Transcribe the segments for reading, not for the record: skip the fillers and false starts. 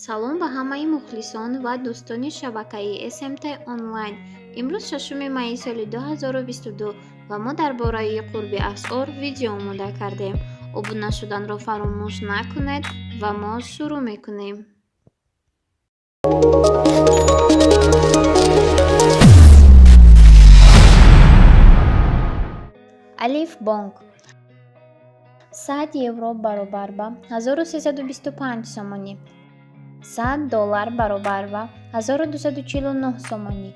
Салом ба ҳамаи мухлисон ва дӯстони шабакаи SMT онлайн. Имрӯз 6 майи соли 2022 ва мо дар бораи қурби асъор видео омода кардем. Обуна шуданро фаромӯш накунед ва мо шурӯъ мекунем. Алиф Бонк 100 евро баробар ба 1325 сомонӣ. $100 баробар ба 1249 сомонӣ.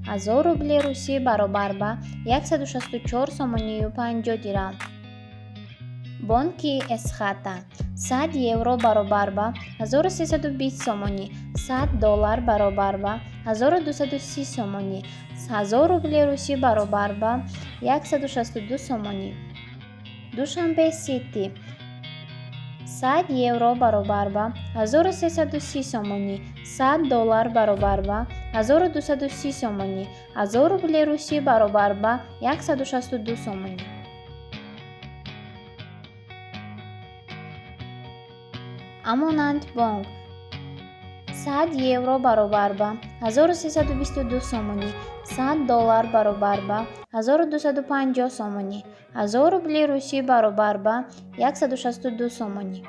1000 рубли русӣ баробар ба 164 сомонию 50 дирам. Бонки Эсхата 100 евро баробар ба 1320 сомонӣ. $100 баробар ба 1230 сомонӣ. 1000 рубли русӣ баробар ба 162 сомонӣ. Душанбе Сити 100 евро баробар ба 1330 сомонӣ. $100 баробар ба 1230 сомонӣ. 1000 рубли русӣ баробар ба 162 сомонӣ. Амонат Бонк 100 евро баробар ба 1322 сомонӣ. $100 баробар ба 1250 сомонӣ. 1000 рубли русӣ баробар ба 162 сомонӣ.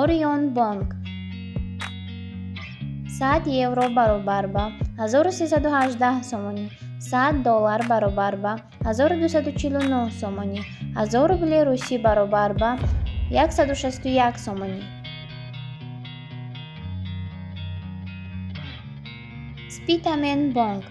Орион Бонк 100 евро баробар ба 1318 сомонӣ. $100 баробар ба 1249 сомонӣ. 1000 рубли русӣ баробар ба 161 сомонӣ. Спитамен Бонк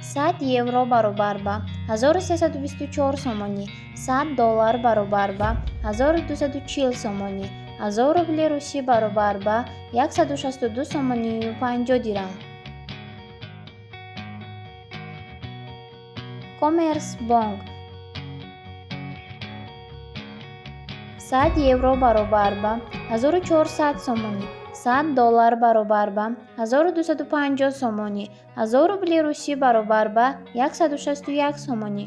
100 евро баробар ба 1324 сомонӣ. $100 баробар ба 1240 сомонӣ. 1000 рубли русӣ баробар ба 162 сомонию 50 дирам. Коммерс Бонк 100 евро баробар ба 1400 сомонӣ. $100 баробар ба 1250 сомонӣ. 1000 рубли русӣ баробар ба 161 сомонӣ.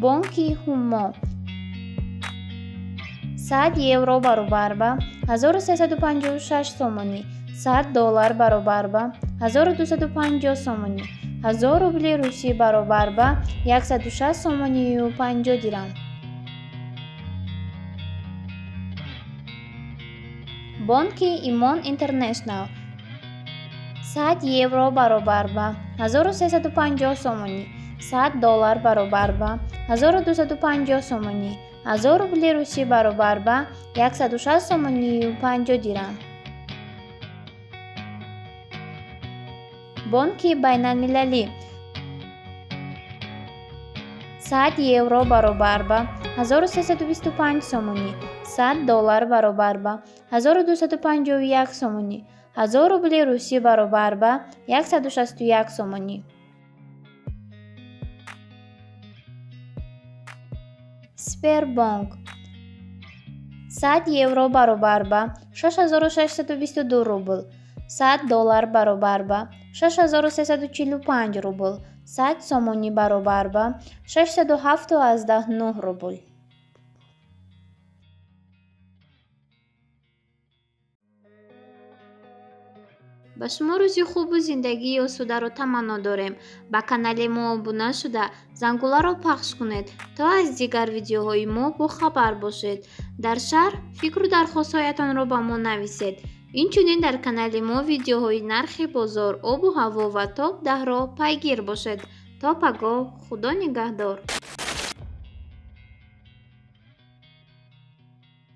Бонки Ҳумо 100 евро баробар ба 1356 сомонӣ. $100 баробар ба 1250 сомонӣ. 1000 рубли русӣ баробар ба 160 сомонию 50 дирам. Бонки Имон Интернешнал 100 евро баробар ба 1350 сомонӣ. $100 баробар ба 1250 сомонӣ. 1000 рубли русӣ баробар ба 160 сомонию 50 дирам. Бонки Байналмилалӣ 100 евро баробар ба 1325 сомонӣ. $100 баробар ба 1251 сомонӣ. 1000 рубли русӣ баробар ба 161 сомонӣ. Сбербонк 100 евро баробар ба 6622 рубл. $100 баробар ба 6345 рубл. 100 сомонӣ баробар ба 679 рубл. ба шумо рӯзи хубу зиндагии осударо таманно дорем. Ба канали мо обуна шуда зангуларо пахш кунед, то аз дигар видеоҳои мо бохабар бошед. Дар шаҳр фикру дархостҳоятонро ба мо нависед. Инчунин дар канали мо видеоҳои нархи бозор, обу ҳаво ва топ 10-ро пайгир бошед. То пагоҳ, худо нигаҳдор.